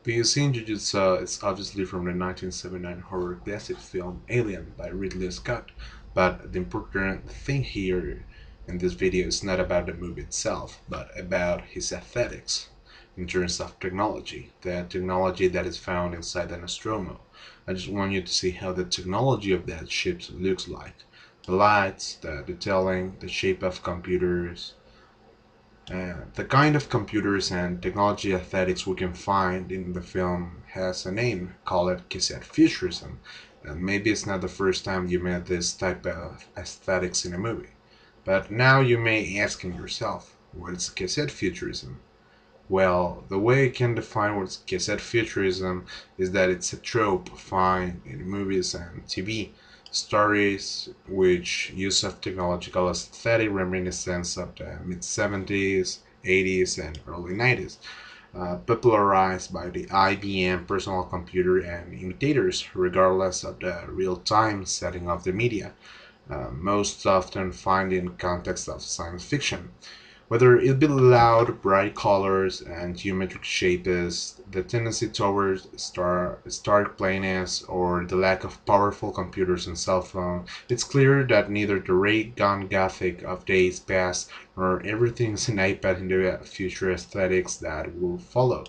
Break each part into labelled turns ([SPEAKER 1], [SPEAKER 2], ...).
[SPEAKER 1] The scene you just saw is obviously from the 1979 horror classic film Alien by Ridley Scott, but the important thing here in this video is not about the movie itself, but about his aesthetics in terms of technology, the technology that is found inside the Nostromo. I just want you to see how the technology of that ship looks like. The lights, the detailing, the shape of computers, the kind of computers and technology aesthetics we can find in the film has a name, call it cassette futurism. Maybe it's not the first time you met this type of aesthetics in a movie, but now you may asking yourself, what is cassette futurism? Well, the way I can define what's cassette futurism is that it's a trope found in movies and TV stories which use of technological aesthetic reminiscence of the mid 70s, 80s, and early 90s, popularized by the IBM personal computer and imitators, regardless of the real time setting of the media, most often found in context of science fiction. Whether it be loud, bright colors and geometric shapes, the tendency towards stark plainness, or the lack of powerful computers and cell phones, it's clear that neither the ray gun gothic of days past nor everything's an iPad in the future aesthetics that will follow,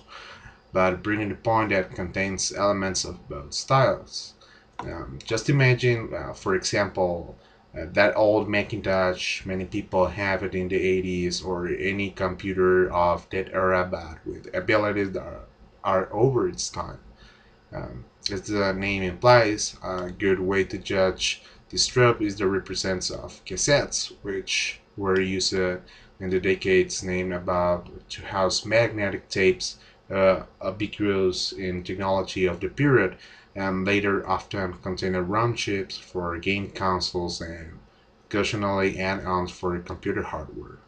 [SPEAKER 1] but bringing the point that contains elements of both styles. Just imagine, for example, that old Macintosh, many people have it in the 80s, or any computer of that era, but with abilities that are over its time. As the name implies, a good way to judge this trope is the represents of cassettes, which were used in the decades named about to house magnetic tapes, ubiquitous in technology of the period, and later often contained ROM chips for game consoles and occasionally add-ons for computer hardware.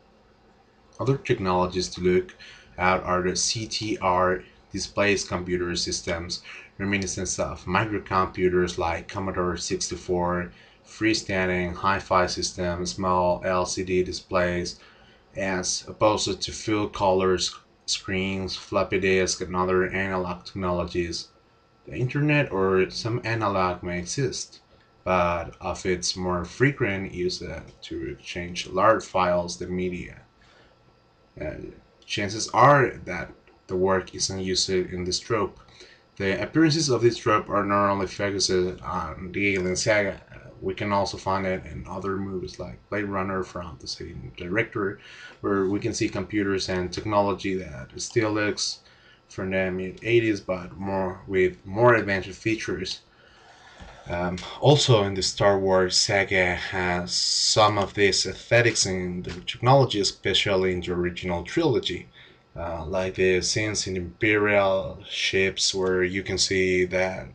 [SPEAKER 1] Other technologies to look at are the CTR displays computer systems, reminiscent of microcomputers like Commodore 64, freestanding hi-fi systems, small LCD displays, as opposed to full color screens, floppy disks, and other analog technologies. The Internet or some analog may exist, but of its more frequent use to exchange large files, the media. Uh, Chances are that the work isn't used in this trope. The appearances of this trope are not only focused on the Alien saga, we can also find it in other movies like Blade Runner from the same director, where we can see computers and technology that still looks from the mid 80s, but more with more advanced features. Also, in the Star Wars saga, has some of these aesthetics in the technology, especially in the original trilogy, like the scenes in Imperial ships where you can see that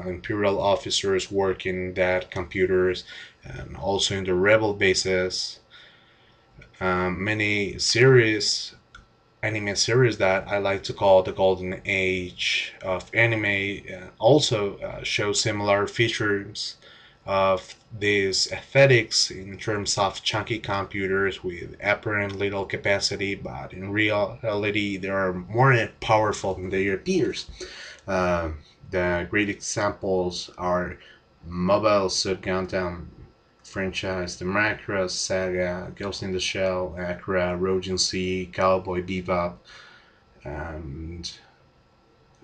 [SPEAKER 1] Imperial officers working that computers, and also in the Rebel bases. Many anime series that I like to call the golden age of anime also show similar features of these aesthetics in terms of chunky computers with apparent little capacity, but in reality they are more powerful than they appears. Uh, the great examples are Mobile Suit Gundam franchise, the Macross saga, Ghost in the Shell, Acura, Rogency, Cowboy Bebop, and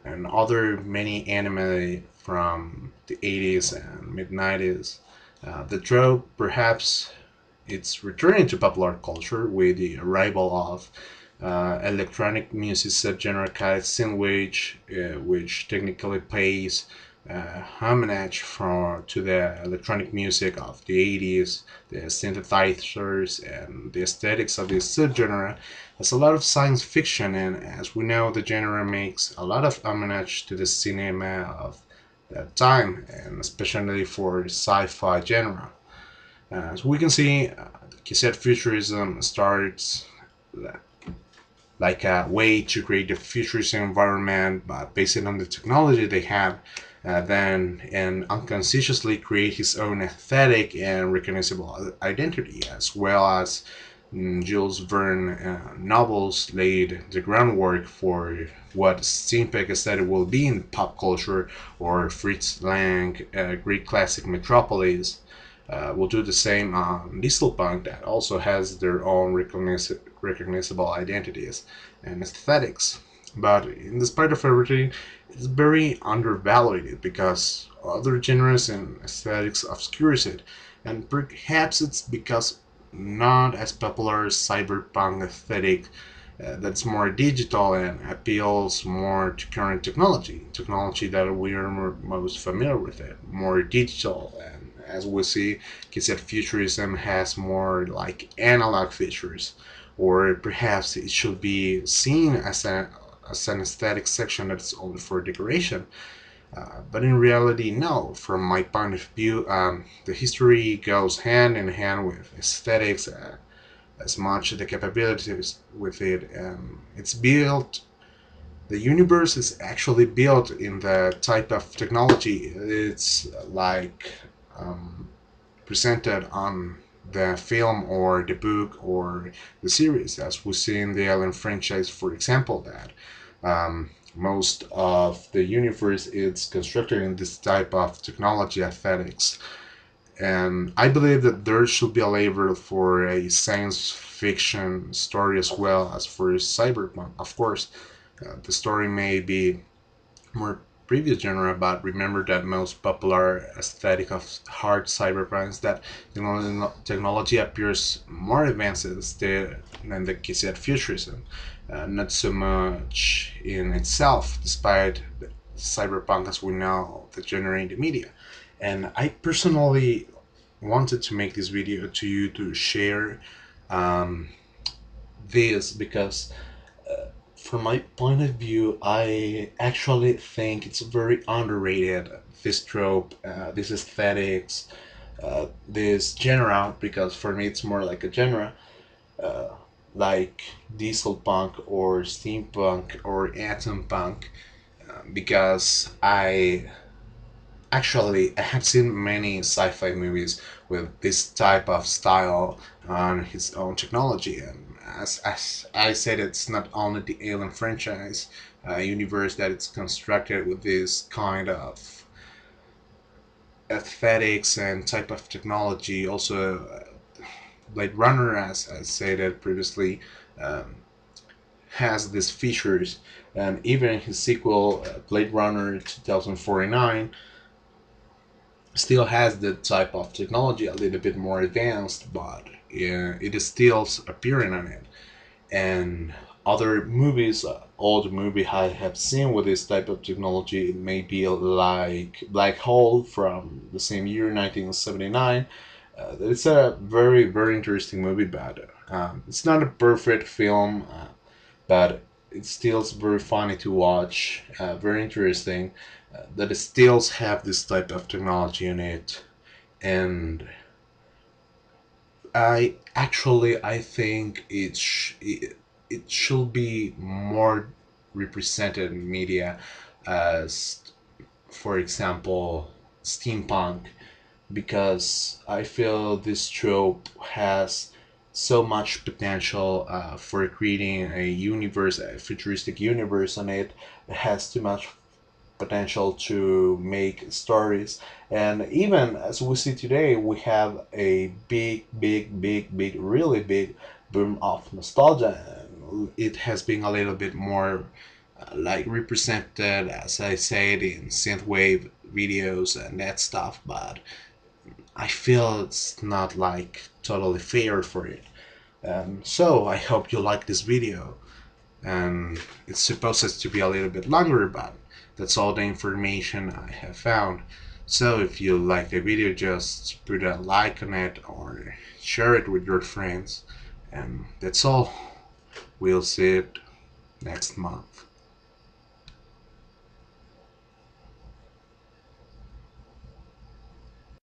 [SPEAKER 1] other many anime from the 80s and mid 90s. The trope, perhaps, it's returning to popular culture with the arrival of electronic music subgenre called synthwave, which technically pays homage to the electronic music of the 80s, the synthesizers, and the aesthetics of this subgenre has a lot of science fiction, and as we know, the genre makes a lot of homage to the cinema of that time, and especially for the sci-fi genre. As we can see, cassette futurism starts like a way to create a futuristic environment, but based on the technology they have, then and unconsciously create his own aesthetic and recognizable identity, as well as Jules Verne novels laid the groundwork for what steampunk aesthetic will be in pop culture, or Fritz Lang, Greek classic Metropolis, will do the same on dieselpunk, that also has their own recognizable identities and aesthetics. But in despite of everything, it's very undervalued because other genres and aesthetics obscures it, and perhaps it's because not as popular cyberpunk aesthetic that's more digital and appeals more to current technology that we are most familiar with it, more digital. And as we see, cassette futurism has more like analog features, or perhaps it should be seen as an aesthetic section that's only for decoration. But in reality, no. From my point of view, the history goes hand in hand with aesthetics as much as the capabilities with it. It's built. The universe is actually built in the type of technology it's like presented on the film or the book or the series, as we see in the Alien franchise, for example, that most of the universe is constructed in this type of technology aesthetics. And I believe that there should be a label for a science fiction story as well as for cyberpunk. Of course, the story may be more previous genre, but remember that most popular aesthetic of hard cyberpunk is that technology appears more advanced than the cassette futurism. Not so much in itself, despite the cyberpunk as we know the genre in the media. And I personally wanted to make this video to you to share um, this because from my point of view, I actually think it's very underrated, this trope, this aesthetics, this genre, because for me it's more like a genre, uh, like diesel punk or steampunk or atom punk, because I have seen many sci-fi movies with this type of style on his own technology, and as I said, it's not only the Alien franchise universe that it's constructed with this kind of aesthetics and type of technology. Also, Blade Runner, as I said previously, um, has these features, and even his sequel, Blade Runner 2049, still has that type of technology, a little bit more advanced, but it is still appearing on it. And other movies, old movie I have seen with this type of technology, it may be like Black Hole from the same year, 1979. It's a very interesting movie, but it's not a perfect film, but it still is very funny to watch, very interesting. That it still have this type of technology in it, and I think it should be more represented in media as, for example, steampunk, because I feel this trope has so much potential for creating a universe, a futuristic universe on it. It has too much potential to make stories. And even as we see today, we have a really big boom of nostalgia. It has been a little bit more like represented, as I said, in synthwave videos and that stuff, but I feel it's not like totally fair for it. So I hope you like this video, and it's supposed to be a little bit longer, but that's all the information I have found. So if you like the video, just put a like on it or share it with your friends, and that's all. We'll see it next month.